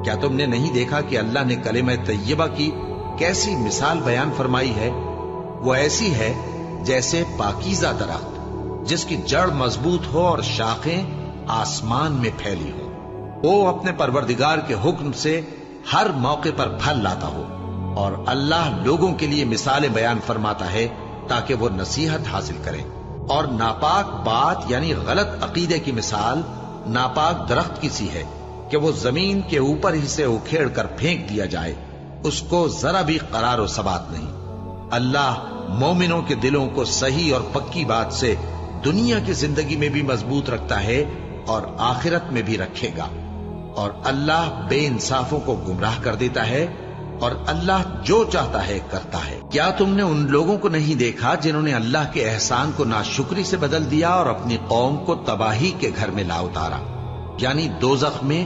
کیا تم نے نہیں دیکھا کہ اللہ نے کلمہ طیبہ کی کیسی مثال بیان فرمائی ہے؟ وہ ایسی ہے جیسے پاکیزہ درخت جس کی جڑ مضبوط ہو اور شاخیں آسمان میں پھیلی ہو. وہ اپنے پروردگار کے حکم سے ہر موقع پر پھل لاتا ہو. اور اللہ لوگوں کے لیے مثالیں بیان فرماتا ہے تاکہ وہ نصیحت حاصل کریں. اور ناپاک بات یعنی غلط عقیدے کی مثال ناپاک درخت کی سی ہے کہ وہ زمین کے اوپر ہی سے اکھیڑ کر پھینک دیا جائے، اس کو ذرا بھی قرار و ثبات نہیں. اللہ مومنوں کے دلوں کو صحیح اور پکی بات سے دنیا کی زندگی میں بھی مضبوط رکھتا ہے اور آخرت میں بھی رکھے گا. اور اللہ بے انصافوں کو گمراہ کر دیتا ہے اور اللہ جو چاہتا ہے کرتا ہے. کیا تم نے ان لوگوں کو نہیں دیکھا جنہوں نے اللہ کے احسان کو ناشکری سے بدل دیا اور اپنی قوم کو تباہی کے گھر میں لا اتارا، یعنی دوزخ میں